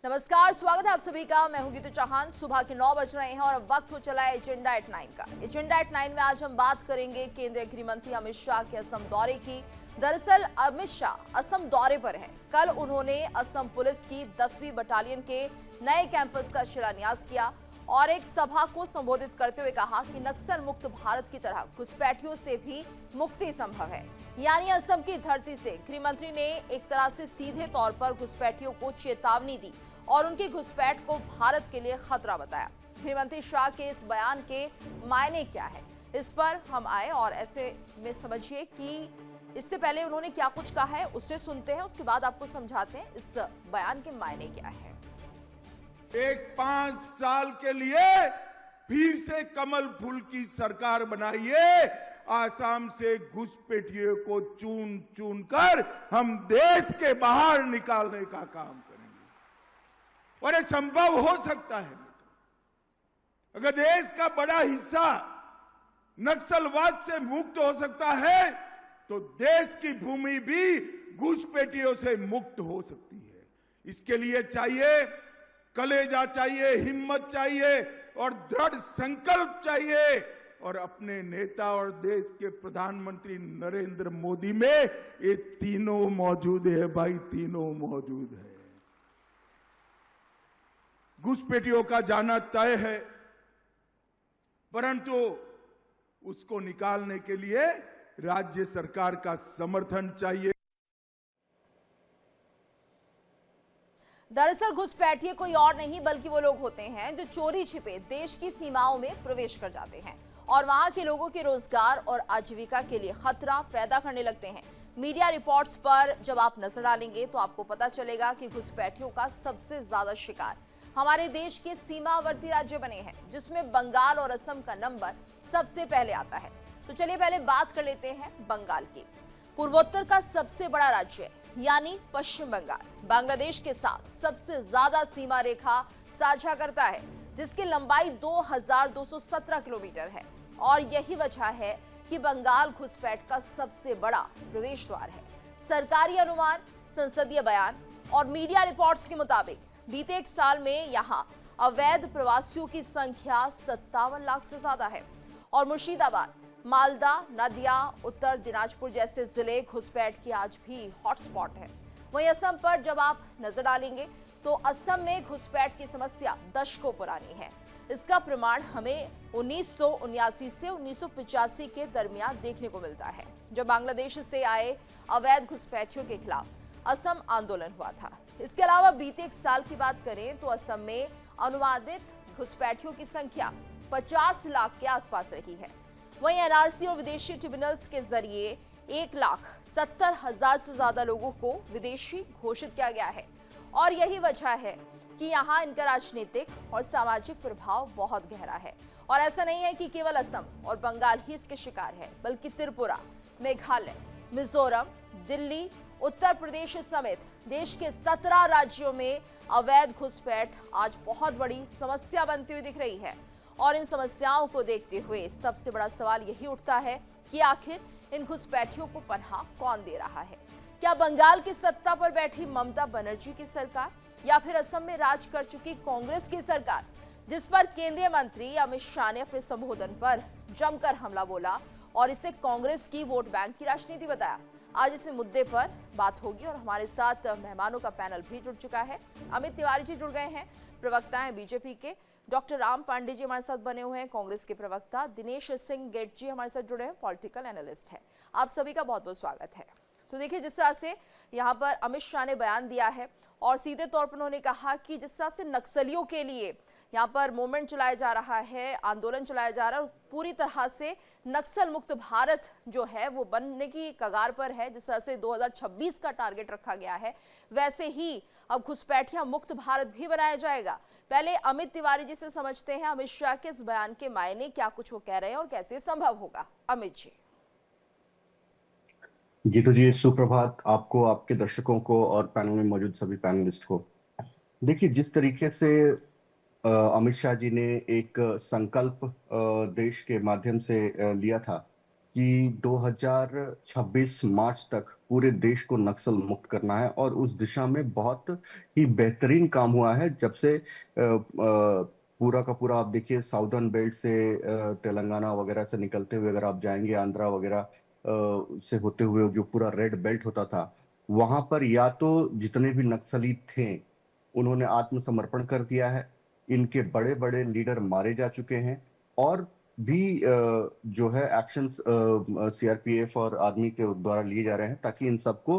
नमस्कार, स्वागत है आप सभी का। मैं हूं गीतू चौहान। सुबह के 9 बज रहे हैं और अब वक्त हो चला है एजेंडा एट 9 का। एजेंडा एट 9 में आज हम बात करेंगे केंद्रीय गृह मंत्री अमित शाह के असम दौरे की। दरअसल अमित शाह असम दौरे पर हैं। कल उन्होंने असम पुलिस की 10वीं बटालियन के नए कैंपस का शिलान्यास किया और एक सभा को संबोधित करते हुए कहा कि नक्सल मुक्त भारत की तरह घुसपैठियों से भी मुक्ति संभव है। यानी असम की धरती से गृह मंत्री ने एक तरह से सीधे तौर पर घुसपैठियों को चेतावनी दी और उनकी घुसपैठ को भारत के लिए खतरा बताया। गृह मंत्री शाह के इस बयान के मायने क्या है, इस पर हम आए और ऐसे में समझिए कि इससे पहले उन्होंने क्या कुछ कहा है उसे सुनते हैं, उसके बाद आपको समझाते हैं इस बयान के मायने क्या है। एक 5 साल के लिए फिर से कमल फूल की सरकार बनाइए। आसाम से घुसपैठियों को चुन चुन कर हम देश के बाहर निकालने का काम करेंगे और ये संभव हो सकता है। अगर देश का बड़ा हिस्सा नक्सलवाद से मुक्त हो सकता है तो देश की भूमि भी घुसपैठियों से मुक्त हो सकती है। इसके लिए चाहिए कलेजा, चाहिए हिम्मत, चाहिए और दृढ़ संकल्प चाहिए। और अपने नेता और देश के प्रधानमंत्री नरेंद्र मोदी में ये तीनों मौजूद है भाई, तीनों मौजूद है। घुसपैठियों का जाना तय है, परंतु उसको निकालने के लिए राज्य सरकार का समर्थन चाहिए। दरअसल घुसपैठिए कोई और नहीं बल्कि वो लोग होते हैं जो चोरी छिपे देश की सीमाओं में प्रवेश कर जाते हैं और वहां के लोगों के रोजगार और आजीविका के लिए खतरा पैदा करने लगते हैं। मीडिया रिपोर्ट्स पर जब आप नजर डालेंगे तो आपको पता चलेगा कि घुसपैठियों का सबसे ज्यादा शिकार हमारे देश के सीमावर्ती राज्य बने हैं, जिसमें बंगाल और असम का नंबर सबसे पहले आता है। तो चलिए पहले बात कर लेते हैं बंगाल की। पूर्वोत्तर का सबसे बड़ा राज्य यानी पश्चिम बंगाल बांग्लादेश के साथ सबसे ज्यादा सीमा रेखा साझा करता है, जिसकी लंबाई 2217 किलोमीटर है और यही वजह है कि बंगाल घुसपैठ का सबसे बड़ा प्रवेश द्वार है। सरकारी अनुमान, संसदीय बयान और मीडिया रिपोर्ट्स के मुताबिक बीते एक साल में यहां अवैध प्रवासियों की संख्या 57 लाख से ज्यादा है और मुर्शिदाबाद, मालदा, नदिया, उत्तर दिनाजपुर जैसे जिले घुसपैठ की आज भी हॉटस्पॉट है। वहीं असम पर जब आप नजर डालेंगे तो असम में घुसपैठ की समस्या दशकों पुरानी है। इसका प्रमाण हमें 1979 से 1985 के दरमियान देखने को मिलता है, जब बांग्लादेश से आए अवैध घुसपैठियों के खिलाफ असम आंदोलन हुआ था। इसके अलावा बीते एक साल की बात करें तो असम में अनुमानित घुसपैठियों की संख्या 50 लाख के आसपास रही है। वहीं एनआरसी और विदेशी ट्रिब्यूनल्स के जरिए 1,70,000 से ज्यादा लोगों को विदेशी घोषित किया गया है और यही वजह है कि यहाँ इनका राजनीतिक और सामाजिक प्रभाव बहुत गहरा है। और ऐसा नहीं है कि केवल असम और बंगाल ही इसके शिकार है, बल्कि त्रिपुरा, मेघालय, मिजोरम, दिल्ली, उत्तर प्रदेश समेत देश के 17 राज्यों में अवैध घुसपैठ आज बहुत बड़ी समस्या बनती हुई दिख रही है। और इन समस्याओं को देखते हुए सबसे बड़ा सवाल यही उठता है कि आखिर इन घुसपैठियों को पनाह कौन दे रहा है? क्या बंगाल की सत्ता पर बैठी ममता बनर्जी की सरकार या फिर असम में राज कर चुकी कांग्रेस की सरकार, जिस पर केंद्रीय मंत्री अमित शाह ने अपने संबोधन पर जमकर हमला बोला और इसे कांग्रेस की वोट बैंक की राजनीति बताया? आज इस मुद्दे पर बात होगी और हमारे साथ मेहमानों का पैनल भी जुड़ चुका है। अमित तिवारी जी जुड़ गए हैं, प्रवक्ता हैं बीजेपी के। डॉक्टर राम पांडे जी हमारे साथ बने हुए हैं, कांग्रेस के प्रवक्ता। दिनेश सिंह गेट जी हमारे साथ जुड़े हैं, पॉलिटिकल एनालिस्ट हैं। आप सभी का बहुत बहुत स्वागत है। तो देखिए, जिस तरह से यहाँ पर अमित शाह ने बयान दिया है और सीधे तौर पर उन्होंने कहा कि जिस तरह से नक्सलियों के लिए यहाँ पर मूवमेंट चलाया जा रहा है, आंदोलन चलाया जा रहा है और पूरी तरह से नक्सल मुक्त भारत जो है वो बनने की कगार पर है, जिस तरह से 2026 का टारगेट रखा गया है, वैसे ही अब घुसपैठिया मुक्त भारत भी बनाया जाएगा। पहले अमित तिवारी जी से समझते हैं अमित शाह के इस बयान के मायने, क्या कुछ वो कह रहे हैं और कैसे संभव होगा। अमित जी। गीतू जी, सुप्रभात आपको, आपके दर्शकों को और पैनल में मौजूद सभी पैनलिस्ट को। देखिए, जिस तरीके से अमित शाह जी ने एक संकल्प देश के माध्यम से लिया था कि 2026 मार्च तक पूरे देश को नक्सल मुक्त करना है, और उस दिशा में बहुत ही बेहतरीन काम हुआ है। जब से पूरा का पूरा आप देखिए, साउदर्न बेल्ट से तेलंगाना वगैरह से निकलते हुए अगर आप जाएंगे, आंध्रा वगैरह से होते हुए जो पूरा रेड बेल्ट होता था, वहां पर या तो जितने भी नक्सली थे उन्होंने आत्मसमर्पण कर दिया है, इनके बड़े बड़े लीडर मारे जा चुके हैं, और भी जो है एक्शंस सीआरपीएफ और आर्मी के द्वारा लिए जा रहे हैं, ताकि इन सबको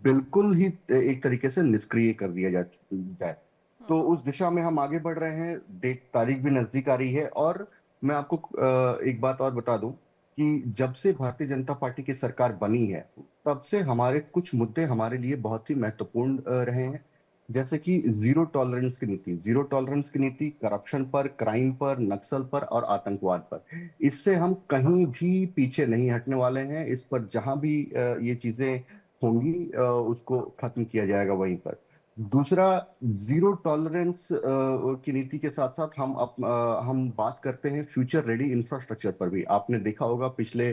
बिल्कुल ही एक तरीके से निष्क्रिय कर दिया जाए। तो उस दिशा में हम आगे बढ़ रहे हैं। डेट तारीख भी नजदीक आ रही है। और मैं आपको एक बात और बता दूं कि जब से भारतीय जनता पार्टी की सरकार बनी है, तब से हमारे कुछ मुद्दे हमारे लिए बहुत ही महत्वपूर्ण रहे हैं। जैसे कि जीरो टॉलरेंस की नीति करप्शन पर, क्राइम पर, नक्सल पर और आतंकवाद पर। इससे हम कहीं भी पीछे नहीं हटने वाले हैं। इस पर जहां भी ये चीजें होंगी उसको खत्म किया जाएगा वहीं पर। दूसरा, जीरो टॉलरेंस की नीति के साथ साथ हम बात करते हैं फ्यूचर रेडी इंफ्रास्ट्रक्चर पर भी। आपने देखा होगा पिछले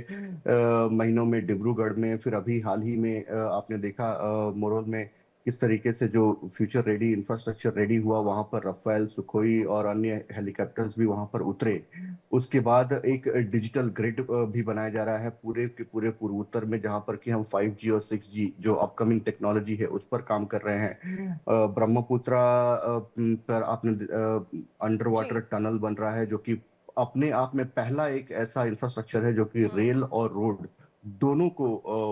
महीनों में डिब्रूगढ़ में, फिर अभी हाल ही में आपने देखा मोरल में, किस तरीके से जो फ्यूचर रेडी इंफ्रास्ट्रक्चर रेडी हुआ। वहां पर रफेल, सुखोई और अन्य हेलीकॉप्टर्स भी वहां पर उतरे। उसके बाद एक डिजिटल ग्रिड भी बनाया जा रहा है पूरे के पूरे पूर्वोत्तर में, जहां पर कि हम 5G और 6G जो अपकमिंग टेक्नोलॉजी है उस पर काम कर रहे हैं। ब्रह्मपुत्रा पर आपने अंडर वाटर जी। टनल बन रहा है, जो कि अपने आप में पहला एक ऐसा इंफ्रास्ट्रक्चर है जो कि रेल और रोड दोनों को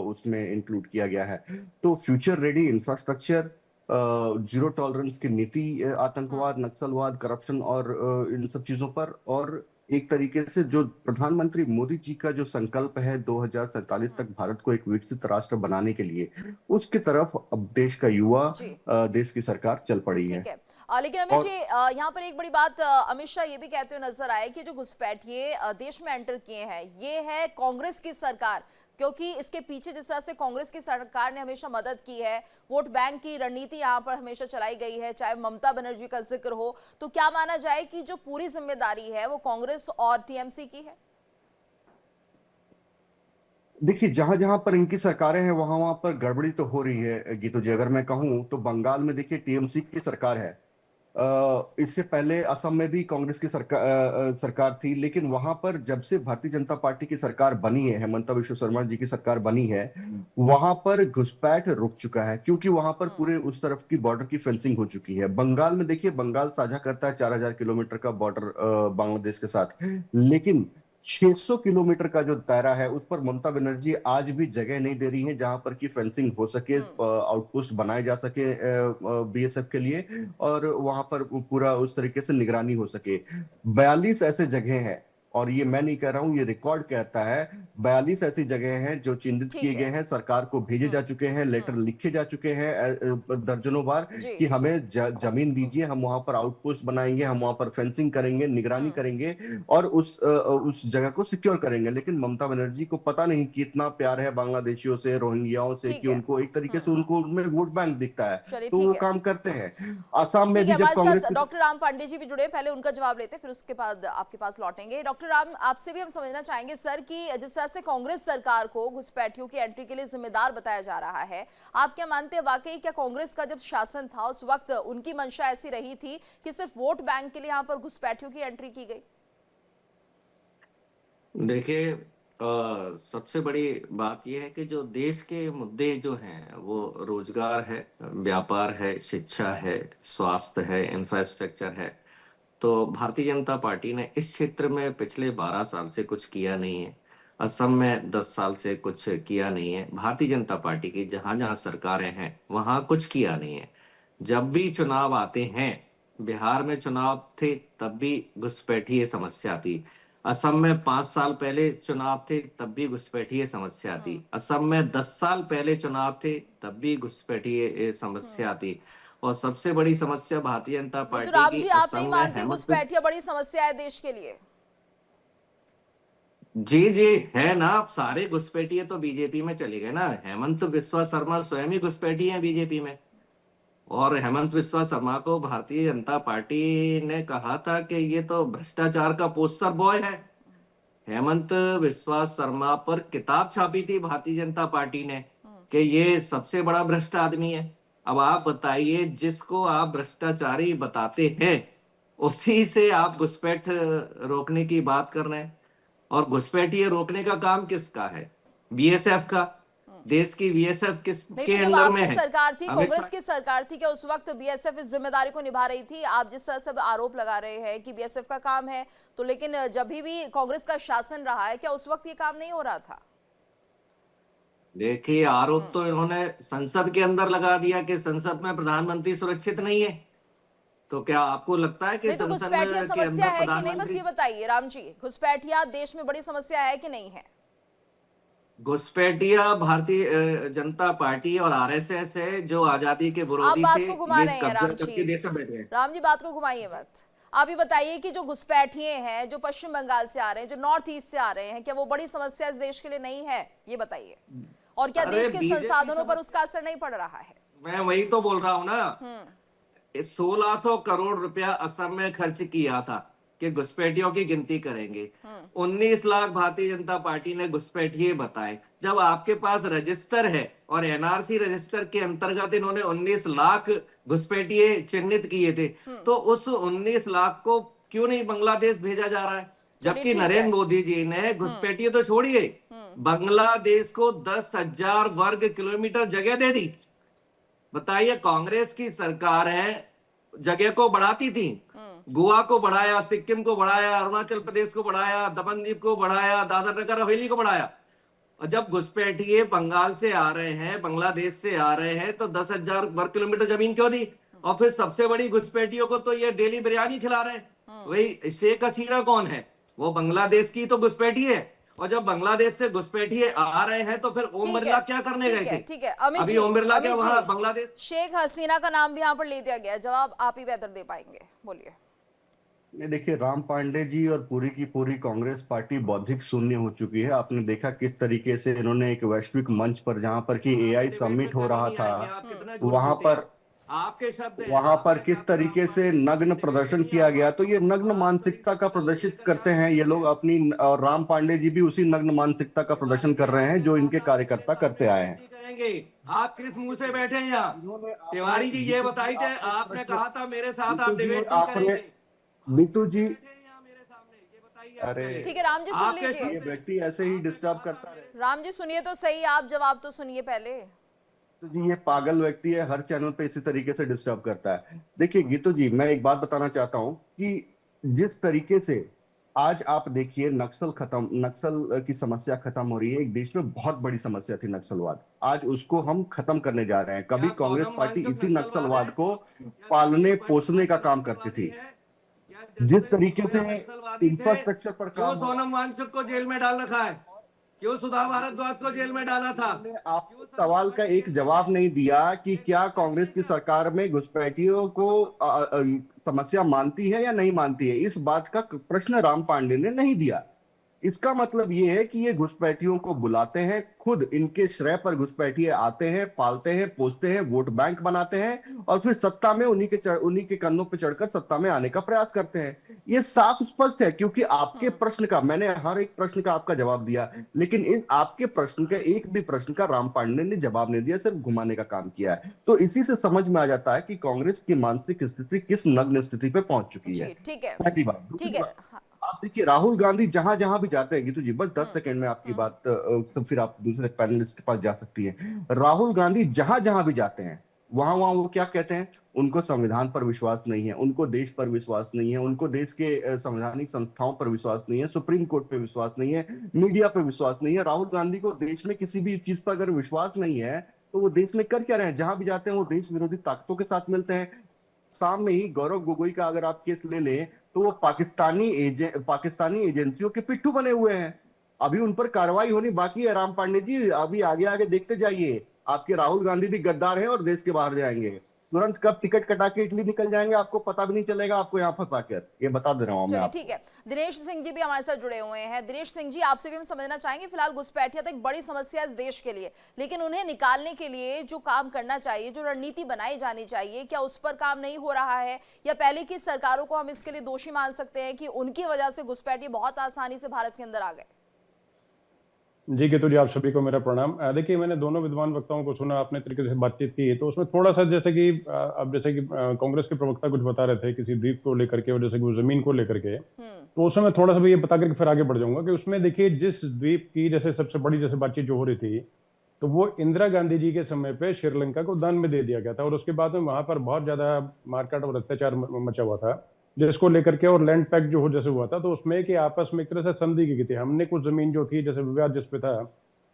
उसमें इंक्लूड किया गया है। तो future ready infrastructure, zero tolerance की नीति, आतंकवाद, नक्सलवाद, करप्शन और इन सब चीजों पर, और एक तरीके से जो प्रधानमंत्री मोदी जी का जो संकल्प है 2047 तक भारत को एक विकसित राष्ट्र बनाने के लिए, उसकी तरफ अब देश का युवा, जी। देश की सरकार चल पड़ी है। ठीक है। लेकिन अमित जी, और यहाँ पर एक बड़ी बात अमित शाह ये भी कहते हुए नजर आए कि जो घुसपैठिए देश में एंटर किए हैं, ये है कांग्रेस की सरकार, क्योंकि इसके पीछे जिस तरह से कांग्रेस की सरकार ने हमेशा मदद की है, वोट बैंक की रणनीति यहाँ पर हमेशा चलाई गई है, चाहे ममता बनर्जी का जिक्र हो, तो क्या माना जाए कि जो पूरी जिम्मेदारी है वो कांग्रेस और टीएमसी की है? देखिए, जहां जहां पर इनकी सरकारें हैं वहां वहां पर गड़बड़ी तो हो रही है गीतू जी। अगर मैं कहूं तो बंगाल में देखिए टीएमसी की सरकार है। इससे पहले असम में भी कांग्रेस की सरकार थी, लेकिन वहां पर जब से भारतीय जनता पार्टी की सरकार बनी है, हेमंता विश्व शर्मा जी की सरकार बनी है, वहां पर घुसपैठ रुक चुका है, क्योंकि वहां पर पूरे उस तरफ की बॉर्डर की फेंसिंग हो चुकी है। बंगाल में देखिए, बंगाल साझा करता है 4000 किलोमीटर का बॉर्डर बांग्लादेश के साथ, लेकिन 600 किलोमीटर का जो दायरा है उस पर ममता बनर्जी आज भी जगह नहीं दे रही है, जहां पर की फेंसिंग हो सके, आउटपोस्ट बनाए जा सके बीएसएफ के लिए, और वहां पर पूरा उस तरीके से निगरानी हो सके। 42 ऐसे जगह हैं, और ये मैं नहीं कह रहा हूं, ये रिकॉर्ड कहता है। 42 ऐसी जगह हैं जो चिन्हित किए ठीक गए है। हैं, सरकार को भेजे जा चुके हैं, लेटर लिखे जा चुके हैं दर्जनों बार, जी। कि हमें जमीन दीजिए, हम वहां पर आउटपोस्ट बनाएंगे, हम वहां पर फेंसिंग करेंगे, निगरानी करेंगे, और उस जगह को सिक्योर करेंगे। लेकिन ममता बनर्जी को पता नहीं कि इतना प्यार है बांग्लादेशियों से, रोहिंग्याओं से, ठीक कि है। उनको एक तरीके से उनको उनमें वोट बैंक दिखता है, चलिए, तो वो ठीक है। काम करते हैं। आसाम में ठीक भी है, जब हमारे कांग्रेस साथ की डॉक्टर राम पांडे जी भी जुड़े हैं, पहले उनका जवाब लेते हैं, फिर उसके बाद आपके पास लौटेंगे। डॉक्टर राम, आपसे भी हम समझना चाहेंगे सर कि जिस तरह से कांग्रेस सरकार को घुसपैठियों की एंट्री के लिए जिम्मेदार बताया जा रहा है, आप क्या मानते हैं वाकई क्या कांग्रेस का जब शासन था उस वक्त उनकी मंशा ऐसी रही थी कि सिर्फ वोट बैंक के लिए यहाँ पर घुसपैठियों की एंट्री की गई? देखिए, सबसे बड़ी बात यह है कि जो देश के मुद्दे जो हैं वो रोजगार है, व्यापार है, शिक्षा है, स्वास्थ्य है, इंफ्रास्ट्रक्चर है। तो भारतीय जनता पार्टी ने इस क्षेत्र में पिछले 12 साल से कुछ किया नहीं है। असम में 10 साल से कुछ किया नहीं है। भारतीय जनता पार्टी की जहां जहां सरकारें हैं वहां कुछ किया नहीं है। जब भी चुनाव आते हैं, बिहार में चुनाव थे तब भी घुसपैठिए समस्या थी। असम में 5 साल पहले चुनाव थे तब भी घुसपैठिए समस्या थी। असम में 10 साल पहले चुनाव थे तब भी घुसपैठिए समस्या थी। और सबसे बड़ी समस्या भारतीय जनता नहीं तो पार्टी राम की जी, आप नहीं असम में मानते घुसपैठिया बड़ी समस्या है देश के लिए? जी जी है ना। आप सारे घुसपैठिए तो बीजेपी में चले गए ना। हेमंत बिस्वा शर्मा स्वयं ही घुसपैठी हैं बीजेपी में। और हेमंत बिस्वा शर्मा को भारतीय जनता पार्टी ने कहा था कि ये तो भ्रष्टाचार का पोस्टर बॉय है। हेमंत विश्वास शर्मा पर किताब छापी थी भारतीय जनता पार्टी ने कि ये सबसे बड़ा भ्रष्ट आदमी है। अब आप बताइए, जिसको आप भ्रष्टाचारी बताते हैं उसी से आप घुसपैठ रोकने की बात कर रहे हैं। और घुसपैठ ये रोकने का काम किसका है? बीएसएफ का। देश की बीएसएफ नहीं किसके तो जब अंडर में आपकी है? सरकार थी, अमित कांग्रेस शाह की सरकार थी, क्या उस वक्त बीएसएफ इस जिम्मेदारी को निभा रही थी? आप जिस तरह से आरोप लगा रहे हैं कि बीएसएफ का काम है, तो लेकिन जब भी कांग्रेस का शासन रहा है, क्या उस वक्त ये काम नहीं हो रहा था? देखिए, आरोप तो इन्होंने संसद के अंदर लगा दिया कि संसद में प्रधानमंत्री सुरक्षित नहीं है। तो क्या आपको लगता है कि नहीं तो संसद घुसपैठिया के समस्या अंदर है कि नहीं, बस प्रधानमंत्री? ये बताइए राम जी, घुसपैठिया देश में बड़ी समस्या है कि नहीं है? घुसपैठिया भारतीय जनता पार्टी और आरएसएस है जो आजादी के आप विरोधी बात थे। को घुमा ये रहे हैं कब्जा राम करके जी। देश में बैठे हैं। राम जी बात को घुमाइए मत। आप ये बताइए कि जो घुसपैठिए हैं, जो पश्चिम बंगाल से आ रहे हैं, जो नॉर्थ ईस्ट से आ रहे हैं, क्या वो बड़ी समस्या इस देश के लिए नहीं है? ये बताइए। और क्या अरे देश के बीजेपी संसाधनों पर समझ, उसका असर नहीं पड़ रहा है? मैं वही तो बोल रहा हूं ना। 1600 करोड़ रुपया असम में खर्च किया था कि घुसपैठियों की गिनती करेंगे। 19 लाख भारतीय जनता पार्टी ने घुसपैठिए बताए। जब आपके पास रजिस्टर है और एनआरसी रजिस्टर के अंतर्गत इन्होंने 19 लाख घुसपैठिए चिन्हित किए थे, तो उस 19 लाख को क्यों नहीं बांग्लादेश भेजा जा रहा है? चलिए जबकि ठीक है। नरेंद्र मोदी जी ने घुसपैठिए तो छोड़िए, बांग्लादेश को 10,000 वर्ग किलोमीटर जगह दे दी। बताइए, कांग्रेस की सरकार है, जगह को बढ़ाती थी। गोवा को बढ़ाया, सिक्किम को बढ़ाया, अरुणाचल प्रदेश को बढ़ाया, दमन दीव को बढ़ाया, दादर नगर हवेली को बढ़ाया। और जब घुसपैठिए बंगाल से आ रहे हैं, बांग्लादेश से आ रहे हैं, तो 10,000 वर्ग किलोमीटर जमीन क्यों दी? और फिर सबसे बड़ी घुसपैठियों को तो ये डेली बिरयानी खिला रहे हैं। वही शेख हसीना कौन है? वो बांग्लादेश की तो घुसपैठी है। और जब बांग्लादेश से घुसपैठिए आ रहे हैं तो फिर ओम ठीक बिरला है, क्या करने गए थे? ठीक है अमित अभी जी, ओम बिरला क्या अमित वहां जी, बांग्लादेश? शेख हसीना का नाम भी यहाँ पर ले दिया गया। जवाब आप ही बेहतर दे पाएंगे, बोलिए। ये देखिए, राम पांडे जी और पूरी की पूरी कांग्रेस पार्टी बौद्धिक शून्य हो चुकी है। आपने देखा किस तरीके से इन्होंने एक वैश्विक मंच पर, जहां पर कि एआई डिबेट में समिट हो कभी रहा नहीं था, आएंगे। आप कितना झूठ वहां बोलते हैं। पर आपके शब्द हैं, वहां पर आपने किस कहा था राम तरीके से पांडे जी नग्न डिबेट में प्रदर्शन नहीं किया आ गया, तो पाए। ये नग्न आप तो मानसिकता इसी का चीजों को प्रदर्शित लेकर करते यहाँ हैं ये बैठे लोग हैं। अपनी। और राम पांडे जी भी उसी नग्न मानसिकता का प्रदर्शन कर रहे हैं जो इनके कार्यकर्ता करते आए हैं। करेंगे। आप किस मुंह से बैठे हैं यहाँ? इन्होंने आपने तिवारी जी ये बीतू जी बताइए थे, आपने आपने प्रश्न, कहा था मेरे साथ बीतू आप जी डिबेट नहीं आपने, करेंगे। बीतू जी, बैठे हैं यहाँ मेरे सामने, ये बताइए आप अरे पहले। ठीक है राम जी, सुन आपके लीजिए। ये शब्द हैं। व्यक्ति ऐसे ही आपने डिस्टर्ब कहा था करता रहे। राम जी सुनिए तो सही, आप जवाब तो सुनिए पहले। तो जी ये पागल व्यक्ति है, हर चैनल पे इसी तरीके से डिस्टर्ब करता है। देखिए गीतू जी, मैं एक बात बताना चाहता हूं कि जिस तरीके से आज आप देखिए नक्सल की समस्या खत्म हो रही है। एक देश में बहुत बड़ी समस्या थी नक्सलवाद, आज उसको हम खत्म करने जा रहे हैं। क्या कभी कांग्रेस सोनम पार्टी वांगचुक इसी नक्सलवाद है? नक्सलवाद को क्या पालने संदीप पोसने का काम करती नक्सलवादी थी। है? क्या जिस जसदेव तरीके से भोया नक्सलवादी थे? इंफ्रास्ट्रक्चर पर क्यों काम हो रहा सोनम वांगचुक को जेल में डाल रखा है? क्यों सुधा भारद्वाज को जेल में डाला था? उन्होंने आपको क्यों संदीप सवाल का भट्ट एक जेल में है? जवाब नहीं दिया कि ये क्या जवाब कांग्रेस की दीजिए आप। सरकार में घुसपैठियों को समस्या मानती है या नहीं मानती है। इस बात का प्रश्न राम पांडे ने नहीं दिया। इसका मतलब ये है कि ये घुसपैठियों को बुलाते हैं, खुद इनके श्रेय पर घुसपैठिए आते हैं, पालते हैं, पोसते हैं, वोट बैंक बनाते हैं और फिर सत्ता में उन्हीं के कंधों पर चढ़कर सत्ता में आने का प्रयास करते हैं। ये साफ स्पष्ट है, क्योंकि आपके प्रश्न का, मैंने हर एक प्रश्न का आपका जवाब दिया, लेकिन इस आपके प्रश्न का एक भी प्रश्न का राम पांडे ने जवाब नहीं दिया, सिर्फ घुमाने का काम किया है। तो इसी से समझ में आ जाता है कि कांग्रेस की मानसिक स्थिति किस नग्न स्थिति पे पहुंच चुकी है। जी ठीक है, पहली बात। ठीक दूसरी है। बात, हाँ, आप देखिए राहुल गांधी जहां जहां भी जाते हैं, गीतू जी बस 10 सेकंड में आपकी बात, तो फिर आप दूसरे पैनलिस्ट के पास जा सकती हैं। राहुल गांधी जहां जहां भी जाते हैं, वहां वहां वो क्या कहते हैं? उनको संविधान पर विश्वास नहीं है, उनको देश पर विश्वास नहीं है, उनको देश के संवैधानिक संस्थाओं पर विश्वास नहीं है, सुप्रीम कोर्ट पे विश्वास नहीं है, मीडिया पे विश्वास नहीं है। राहुल गांधी को देश में किसी भी चीज पर अगर विश्वास नहीं है तो वो देश में कर क्या रहे हैं? जहां भी जाते हैं वो देश विरोधी ताकतों के साथ मिलते हैं। सामने ही गौरव गोगोई का अगर आप केस ले लें तो वो पाकिस्तानी एजेंसियों के पिट्ठू बने हुए हैं। अभी उन पर कार्रवाई होनी बाकी है। राम पांडे जी अभी आगे आगे देखते जाइए, आपके राहुल गांधी भी गद्दार हैं और देश के बाहर जाएंगे। तुरंत कब टिकट कटा के इटली निकल जाएंगे आपको पता भी नहीं चलेगा, आपको यहाँ फंसा कर, ये बता दे रहा हूँ मैं चलिए आपको। ठीक है, दिनेश सिंह जी भी हमारे साथ जुड़े हुए हैं। दिनेश सिंह जी, आपसे भी हम समझना चाहेंगे, फिलहाल घुसपैठिया तो एक बड़ी समस्या है इस देश के लिए, लेकिन उन्हें निकालने के लिए जो काम करना चाहिए, जो रणनीति बनाई जानी चाहिए, क्या उस पर काम नहीं हो रहा है, या पहले की सरकारों को हम इसके लिए दोषी मान सकते हैं कि उनकी वजह से घुसपैठिए बहुत आसानी से भारत के अंदर आ गए? जी केतु जी, आप सभी को मेरा प्रणाम। देखिए, मैंने दोनों विद्वान वक्ताओं को सुना, अपने तरीके से बातचीत की, तो उसमें थोड़ा सा जैसे कि अब जैसे कि कांग्रेस के प्रवक्ता कुछ बता रहे थे किसी द्वीप को लेकर के, और जैसे कि वो जमीन को लेकर के, तो उसमें मैं थोड़ा सा भी ये बता करके फिर आगे बढ़ जाऊंगा कि उसमें देखिए जिस द्वीप की जैसे सबसे बड़ी जैसे बातचीत जो हो रही थी, तो वो इंदिरा गांधी जी के समय पे श्रीलंका को दान में दे दिया गया था, और उसके बाद में वहां पर बहुत ज्यादा मारकाट और अत्याचार मचा हुआ था, जिसको लेकर के, और लैंड पैक्ट जो हो जैसे हुआ था, तो उसमें कि आपस में एक तरह से संधि की गई थी। हमने कुछ जमीन जो थी जैसे विवाद जिस पे था,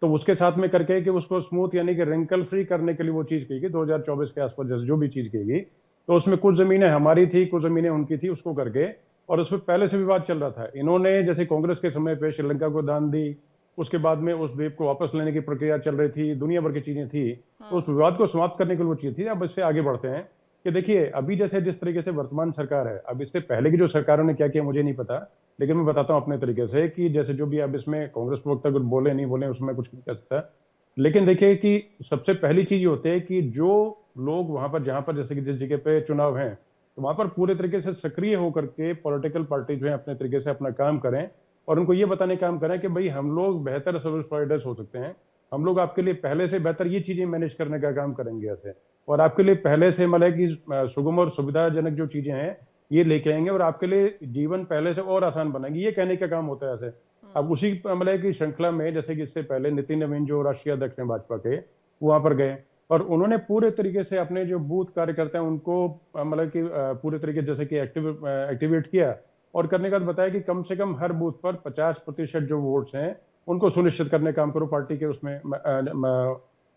तो उसके साथ में करके कि उसको स्मूथ यानी कि रिंकल फ्री करने के लिए वो चीज की गई 2024 के आसपास, जैसे जो भी चीज की गई, तो उसमें कुछ जमीनें हमारी थी, कुछ जमीनें उनकी थी, उसको करके, और उसमें पहले से विवाद चल रहा था। इन्होंने जैसे कांग्रेस के समय पे श्रीलंका को दान दी, उसके बाद में उस द्वीप को वापस लेने की प्रक्रिया चल रही थी, दुनिया भर की चीजें थी, तो उस विवाद को समाप्त करने के लिए वो चीज थी। अब इससे आगे बढ़ते हैं कि देखिए अभी जैसे जिस तरीके से वर्तमान सरकार है, अब इससे पहले की जो सरकारों ने क्या किया मुझे नहीं पता, लेकिन मैं बताता हूँ अपने तरीके से कि जैसे जो भी अब इसमें कांग्रेस प्रवक्ता कुछ बोले नहीं बोले उसमें कुछ नहीं कह सकता, लेकिन देखिए कि सबसे पहली चीज ये होती है कि जो लोग वहां पर, जहां पर जैसे कि जिस जगह पे चुनाव है, तो वहां पर पूरे तरीके से सक्रिय होकर के पॉलिटिकल पार्टी जो है अपने तरीके से अपना काम करें, और उनको ये बताने काम करें कि भाई हम लोग बेहतर सर्विस प्रोवाइडर्स हो सकते हैं, हम लोग आपके लिए पहले से बेहतर ये चीजें मैनेज करने का काम करेंगे ऐसे, और आपके लिए पहले से मतलब कि सुगम और सुविधाजनक जो चीजें हैं ये लेके आएंगे, और आपके लिए जीवन पहले से और आसान बनाएंगे, ये कहने का काम होता है ऐसे। अब उसी मतलब की श्रृंखला में जैसे कि इससे पहले नितिन नवीन जो राष्ट्रीय अध्यक्ष हैं भाजपा के, वो वहां पर गए, और उन्होंने पूरे तरीके से अपने जो बूथ कार्यकर्ता हैं उनको मतलब कि पूरे तरीके जैसे कि एक्टिवेट किया, और करने का बताया कि कम से कम हर बूथ पर 50% जो वोट्स हैं उनको सुनिश्चित करने का काम करो पार्टी के उसमें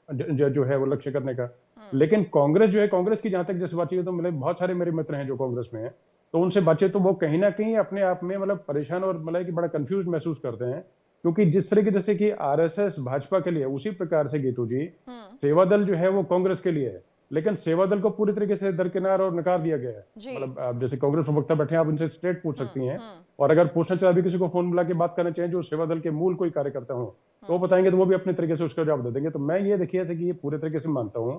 जो है वो लक्ष्य करने का। लेकिन कांग्रेस जो है, कांग्रेस की जहां तक जैसे बातचीत, तो मतलब बहुत सारे मेरे मित्र हैं जो कांग्रेस में हैं, तो उनसे बातचीत, तो वो कहीं ना कहीं अपने आप में मतलब परेशान और मतलब कि बड़ा कंफ्यूज महसूस करते हैं, क्योंकि जिस तरीके जैसे कि आरएसएस भाजपा के लिए, उसी प्रकार से गीतू जी सेवा दल जो है वो कांग्रेस के लिए है, लेकिन सेवा दल को पूरी तरीके से दरकिनार और नकार दिया गया है। मतलब आप जैसे कांग्रेस प्रवक्ता बैठे हैं, आप उनसे स्ट्रेट पूछ सकती हैं, और अगर पूछना चाहे अभी किसी को फोन मिला के बात करना चाहिए जो सेवा दल के मूल कोई कार्यकर्ता हो, तो वो बताएंगे, तो वो भी अपने तरीके से उसका जवाब दे देंगे। तो मैं ये देखिए ऐसे कि ये पूरे तरीके से मानता हूँ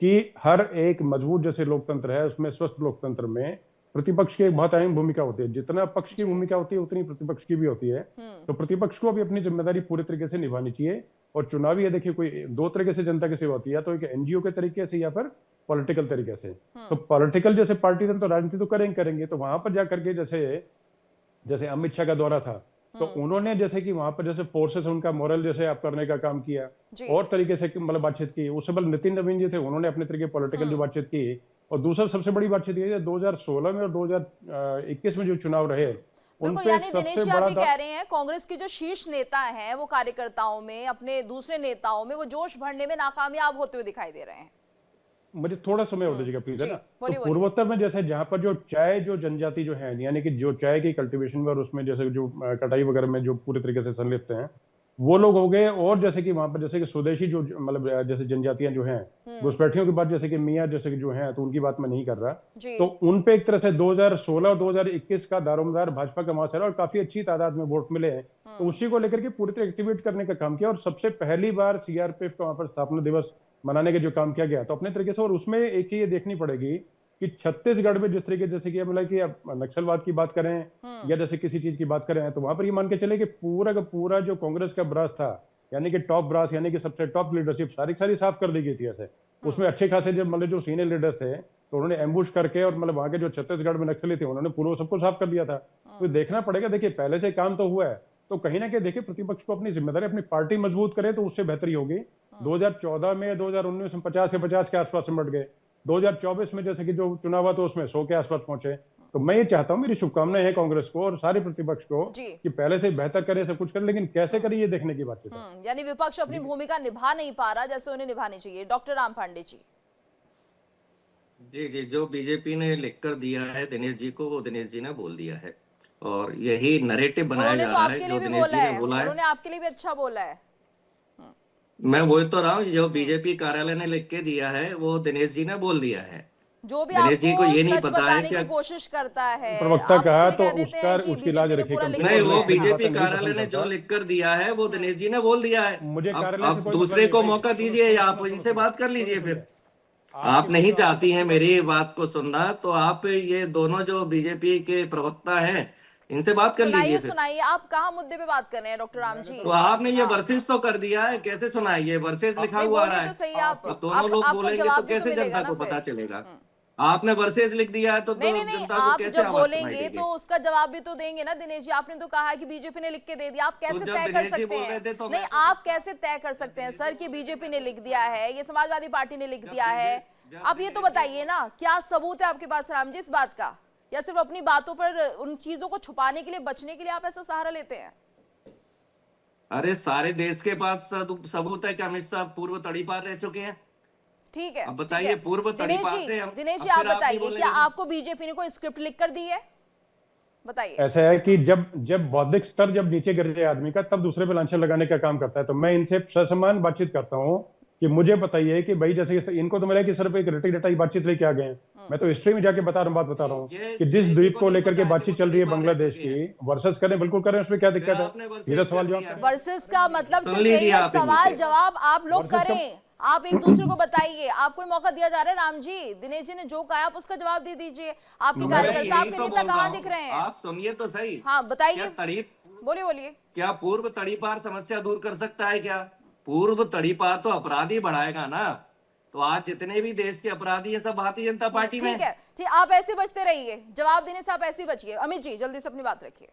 कि हर एक मजबूत जैसे लोकतंत्र है, उसमें स्वस्थ लोकतंत्र में प्रतिपक्ष की एक बहुत अहम भूमिका होती है। जितना पक्ष की भूमिका होती है उतनी प्रतिपक्ष की भी होती है, तो प्रतिपक्ष को भी अपनी जिम्मेदारी पूरे तरीके से निभानी चाहिए। और चुनावी है देखिए, कोई दो तरीके से जनता की सेवा होती है, या तो एक एनजीओ के तरीके से या फिर पॉलिटिकल तरीके से। तो पॉलिटिकल जैसे पार्टी तो राजनीति तो करेंगे, तो वहां पर जाकर के जैसे अमित शाह का दौरा था, तो उन्होंने जैसे कि वहां पर जैसे फोर्सेस उनका मोरल जैसे आप करने का काम किया, और तरीके से मतलब बातचीत की। उससे पहले नितिन नवीन जी थे, उन्होंने अपने तरीके पॉलिटिकल जो बातचीत की। और दूसरा सबसे बड़ी बातचीत ये 2016 में और 2021 में जो चुनाव रहे, बिल्कुल, यानी दिनेश जी आप भी कह रहे हैं कांग्रेस के जो शीर्ष नेता हैं वो कार्यकर्ताओं में, अपने दूसरे नेताओं में वो जोश भरने में नाकामयाब होते हुए दिखाई दे रहे हैं। मुझे थोड़ा समय और दीजिएगा प्लीज, है ना। तो पूर्वोत्तर में जैसे जहां पर जो चाय जो जनजाति जो है, यानी कि जो चाय की कल्टीवेशन में और उसमें जैसे जो कटाई वगैरह में जो पूरे तरीके से संलिप्त हैं, वो लोग हो गए। और जैसे कि वहां पर जैसे कि स्वदेशी जो मतलब जैसे जनजातियां जो हैं, घुसपैठियों की बात जैसे कि मियाँ जैसे कि जो हैं, तो उनकी बात मैं नहीं कर रहा, तो उन पे एक तरह से 2016 और 2021 का दारोमदार भाजपा का वहां चला, और काफी अच्छी तादाद में वोट मिले हैं, तो उसी को लेकर के पूरी तरह एक्टिवेट करने का काम किया। और सबसे पहली बार सीआरपीएफ का वहां पर स्थापना दिवस मनाने का जो काम किया गया, तो अपने तरीके से। और उसमें एक चीज ये देखनी पड़ेगी कि छत्तीसगढ़ में जिस तरीके जैसे कि मतलब कि अब नक्सलवाद की बात करें या जैसे किसी चीज की बात करें, तो वहां पर ये मान के चले कि पूरा का पूरा जो कांग्रेस का ब्रास था, यानी कि टॉप ब्रास, यानी कि सबसे टॉप लीडरशिप सारी साफ कर दी गई थी ऐसे। उसमें अच्छे खासे जब मतलब जो सीनियर लीडर्स थे, तो उन्होंने एम्बुश करके, और मतलब वहां के जो छत्तीसगढ़ में नक्सली थे उन्होंने पूरा सबको साफ कर दिया था। तो देखना पड़ेगा, देखिए पहले से काम तो हुआ है, तो कहीं ना कहीं देखिए प्रतिपक्ष को अपनी जिम्मेदारी, अपनी पार्टी मजबूत करे, तो उससे बेहतरी होगी। 2014 में 2019 में 50 से 50 के आसपास सिमट गए, 2024 में जैसे कि जो चुनाव हुआ तो उसमें 100 के आसपास पहुंचे। तो मैं ये चाहता हूं, मेरी शुभकामनाएं हैं कांग्रेस को और सारे प्रतिपक्ष को कि पहले से बेहतर करे, सब कुछ करे, लेकिन कैसे करे ये देखने की बात है। यानी विपक्ष अपनी भूमिका निभा नहीं पा रहा जैसे उन्हें निभानी चाहिए। डॉक्टर राम पांडे जी। जी, जो बीजेपी ने लिखकर दिया है दिनेश जी को, वो दिनेश जी ने बोल दिया है, और यही नैरेटिव बनाया जा रहा है जो दिनेश जी ने बोला है। उन्होंने आपके लिए भी अच्छा बोला है। मैं बोल तो रहा हूँ, जो बीजेपी कार्यालय ने लिख के दिया है वो दिनेश जी ने बोल दिया है। जो भी दिनेश जी आपको को ये नहीं सच पता है बताने कि की कोशिश करता है, प्रवक्ता आप कहा उसके तो लिए कह देते हैं उसका कि उसकी लाज बीजेपी ने रखिए, पूरा कम से लिख कम के नहीं, दिया वो है। बीजेपी नहीं कार्यालय पसंद ने जो करता। लिख कर दिया है वो दिनेश जी ने बोल दिया है। मुझे कार्यालय से अब कोई मतलब दूसरे नहीं को भाई। मौका सुनो, दीजिए, सुनो, आप सुनो, इनसे सुनो, बात कर सुनो, लीजिए। सुनिए। फिर आपकी आप नहीं बात तो चाहती आपको हैं पसंद मेरी करता बात को सुनना, तो आप ये दोनों जो बीजेपी के प्रवक्ता हैं इनसे बात कर लीजिए सुनाइए फिर। सुनाइए, आप कहाँ मुद्दे पे बात कर रहे हैं डॉक्टर राम जी? तो आपने ये हाँ, वर्सेस तो कर दिया है, कैसे सुनाए? ये वर्सेस लिखा नहीं हुआ आ रहा बोलिए तो है। सही आप अब दोनों लोग आपको बोलेंगे तो जवाब भी तो कैसे मिलेगा जनता ना को फिर। पता चलेगा? आपने वर्सेस लिख दिया है तो नहीं नहीं नहीं, जनता को आप कैसे जब आवाज सुनाई बोलेंगे देगी? तो उसका जवाब भी तो देंगे ना दिनेश जी। आपने तो कहा है कि बीजेपी ने लिख के दे दिया, आप कैसे जब तय कर दिनेश जी सकते बोल हैं? रहे थे तो नहीं, मैं आप कैसे तय कर सकते हैं सर कि बीजेपी ने लिख दिया है, ये समाजवादी पार्टी ने लिख दिया है? आप ये तो बताइए ना, क्या सबूत है आपके पास राम जी इस बात का, या सिर्फ अपनी बातों पर उन चीजों को छुपाने के लिए, बचने के लिए आप ऐसा सहारा लेते हैं? अरे सारे देश के पास सबूत है कि अमित शाह पूर्व तड़ीपार रह चुके हैं। ठीक है, अब ठीक बताइए, है। पूर्व दिनेश तड़ीपार जी, से हम दिनेश जी अब आप फिर आप नहीं बताइए, बोलेंगे क्या कि आपको बीजेपी ने कोई स्क्रिप्ट लिख कर दी है? बताइए। ऐसा है कि जब जब बौद्धिक स्तर जब नीचे गिर जाए आदमी का, तब दूसरे पे लांछन लगाने का काम करता है। तो मैं इनसे ससम्मान बातचीत करता हूँ कि मुझे बताइए कि भाई जैसे इनको तो मिला कि सिर्फ एक रटी रटाई बातचीत लेके आ गए हैं। मैं तो हिस्ट्री में जाके बात बता रहा हूँ ये कि जिस दिनेश जी द्वीप को को नहीं लेकर के पता है कि बातचीत वो चल रही है तड़ीपार रह बांग्लादेश चुके हैं। की, वर्सेस करें, बिल्कुल करें, उसमें क्या फिर दिक्कत है? आपने वर्सेस सीधा कर सवाल जवाब दिया। करें। वर्सेस का मतलब सुन सिर्फ यही लीजिए है, आप सवाल इनसे। जवाब आप लोग वर्सेस का करें, आप एक दूसरे को बताइए। आपको ही मौका दिया जा रहा है राम जी, दिनेश जी ने जो कहा आप उसका जवाब दे दीजिए। आपके मैं कार्यकर्ता, यही आपके तो नेता बोल रहा कहाँ हूँ। दिख रहे हैं? आप सुनिए तो सही। हाँ क्या बताइए, बोलिए बोलिए। क्या पूर्व तड़ीपार समस्या दूर कर सकता है क्या? पूर्व तड़ीपार तो अपराधी बढ़ाएगा ना। तो आज जितने भी देश के अपराधी है सब भारतीय जनता पार्टी में ठीक है, ठीक, आप ऐसे बचते रहिए, जवाब देने से आप ऐसे ही बचिए। अमित जी जल्दी से अपनी बात रखिए।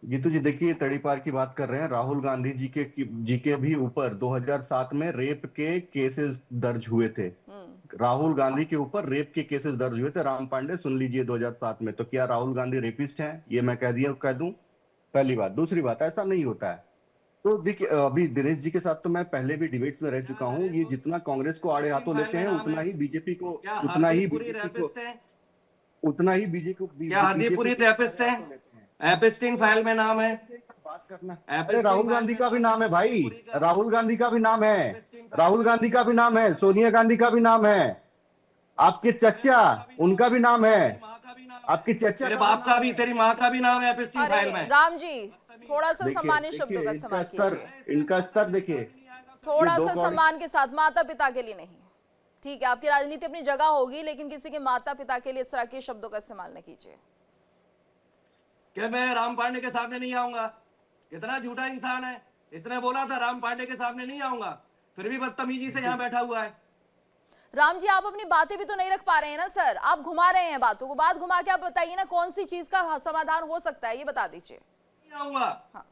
गीतू जी देखिए, तड़ीपार की बात कर रहे हैं। राहुल गांधी जी के भी ऊपर 2007 में रेप के केसेस दर्ज हुए थे। राहुल गांधी के ऊपर रेप के केसेस दर्ज हुए थे। राम पांडे सुन लीजिए 2007 में। तो क्या राहुल गांधी रेपिस्ट हैं? ये मैं कह दूं? पहली बात। दूसरी बात, ऐसा नहीं होता है। तो देखिए, अभी दिनेश जी के साथ तो मैं पहले भी डिबेट्स में रह चुका हूं। ये जितना कांग्रेस को आड़े हाथों लेते हैं, उतना ही बीजेपी को क्या उतना ही हरदीपुरी बीजेपी को रैपिस्ट है? उतना ही बीजेपी क्या हरदीपुरी रैपिस्ट है? एपिस्टिंग फाइल में नाम है। बात करना। अरे राहुल गांधी का भी नाम है भाई, राहुल गांधी का भी नाम है, राहुल गांधी का भी नाम है, सोनिया गांधी का भी नाम है, आपके चचा उनका भी नाम है, आपके चचा तेरे बाप का भी, तेरी माँ का भी नाम है एपिस्टिंग फाइल अरे में। राम जी, थोड़ा सा देखिए सम्मानित शब्दों देखिए का इनका इस्तेमाल स्तर, कीजिए, इनका स्तर देखिए। थोड़ा ये दो सा कौड़ी- सम्मान के साथ, माता पिता के लिए नहीं। ठीक है, आपकी राजनीति अपनी जगह होगी, लेकिन किसी के माता पिता के लिए इस तरह के शब्दों का इस्तेमाल न कीजिए। क्या मैं राम पांडे के सामने नहीं आऊंगा? कितना झूठा इंसान है। इसने बोला था राम पांडे के सामने नहीं आऊंगा, फिर भी बदतमीजी से यहाँ बैठा हुआ है। राम जी, आप अपनी बातें भी तो नहीं रख पा रहे हैं ना सर, आप घुमा रहे हैं बातों को। बात घुमा के आप बताइए ना, कौन सी चीज का समाधान हो सकता है, ये बता दीजिए। नहीं आऊंगा। हाँ।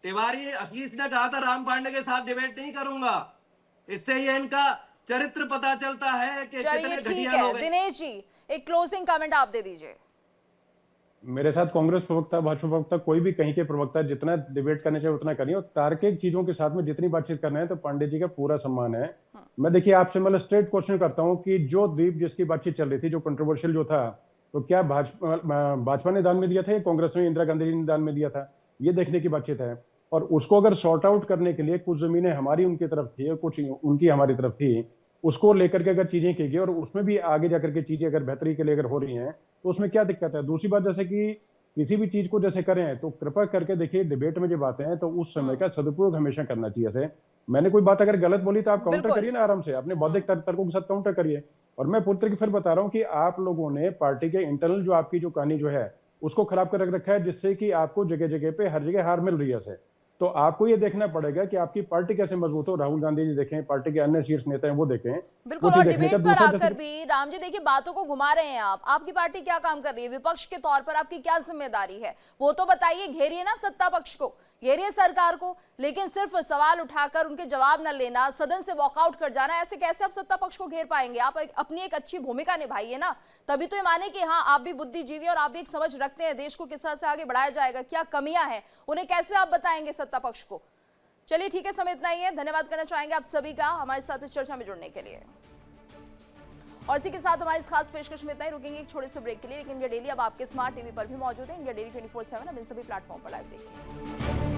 तिवारी आशीष ने कहा था राम पांडे के साथ डिबेट नहीं करूंगा। इससे ये इनका चरित्र पता चलता है कि चलिए कितने ठीक घटिया है, लोग हैं। दिनेश जी एक क्लोजिंग कमेंट आप दे दीजिए। मेरे साथ कांग्रेस प्रवक्ता, भाजपा प्रवक्ता, कोई भी कहीं के प्रवक्ता जितना डिबेट करना चाहिए उतना करिए, और तार्किक चीजों के साथ में जितनी बातचीत करना है तो पांडे जी का पूरा सम्मान है। मैं देखिए आपसे मतलब स्ट्रेट क्वेश्चन करता हूं कि जो द्वीप जिसकी बातचीत चल रही थी, जो कंट्रोवर्शियल जो था, तो क्या भाजपा ने दान में दिया था या कांग्रेस ने, इंदिरा गांधी जी ने दान में दिया था? ये देखने की बातचीत है। और उसको अगर सॉर्ट आउट करने के लिए कुछ जमीनें हमारी उनकी तरफ थी और कुछ उनकी हमारी तरफ थी, उसको लेकर के अगर चीजें की गई और उसमें भी आगे जाकर के चीजें अगर बेहतरी के लिए अगर हो रही हैं, तो उसमें क्या दिक्कत है? दूसरी बात, जैसे कि किसी भी चीज को जैसे करें तो कृपा करके देखिए, डिबेट में जब आते हैं तो उस समय का सदुपयोग हमेशा करना चाहिए। जैसे मैंने कोई बात अगर गलत बोली तो आप काउंटर बिल्कुल। करिए ना, आराम से अपने बौद्धिक तर्कों के साथ काउंटर करिए। और मैं पूरी तरीके फिर बता रहा हूँ कि आप लोगों ने पार्टी के इंटरनल जो आपकी जो कहानी जो है उसको खराब कर रखा है, जिससे कि आपको जगह जगह पे हर जगह हार मिल रही है। तो आपको ये देखना पड़ेगा कि आपकी पार्टी कैसे मजबूत हो। राहुल गांधी जी देखें, पार्टी के अन्य शीर्ष नेता हैं वो देखें, बिल्कुल। वो और चीज देखने डिबेट का। पर दूसरा आकर जैसे भी राम जी देखिए, बातों को घुमा रहे हैं आप। आपकी पार्टी क्या काम कर रही है, विपक्ष के तौर पर आपकी क्या जिम्मेदारी है, वो तो बताइए। घेरिए ना सत्ता पक्ष को, घेरिए सरकार को, लेकिन सिर्फ सवाल उठाकर उनके जवाब न लेना, सदन से वॉकआउट कर जाना, ऐसे कैसे आप सत्ता पक्ष को घेर पाएंगे? आप अपनी एक अच्छी भूमिका निभाइए ना, तभी तो ये माने कि हाँ आप भी बुद्धिजीवी और आप भी एक समझ रखते हैं देश को किस तरह से आगे बढ़ाया जाएगा, क्या कमियां हैं, उन्हें कैसे आप बताएंगे सत्ता पक्ष को। चलिए ठीक है, समय इतना ही है। धन्यवाद करना चाहेंगे आप सभी का हमारे साथ इस चर्चा में जुड़ने के लिए। और इसी के साथ हमारी इस खास पेशकश में इतना ही। रुकेंगे एक छोटे से ब्रेक के लिए, लेकिन इंडिया डेली अब आपके स्मार्ट टीवी पर भी मौजूद है। इंडिया डेली 24/7 अब इन सभी प्लेटफॉर्म पर लाइव देखिए।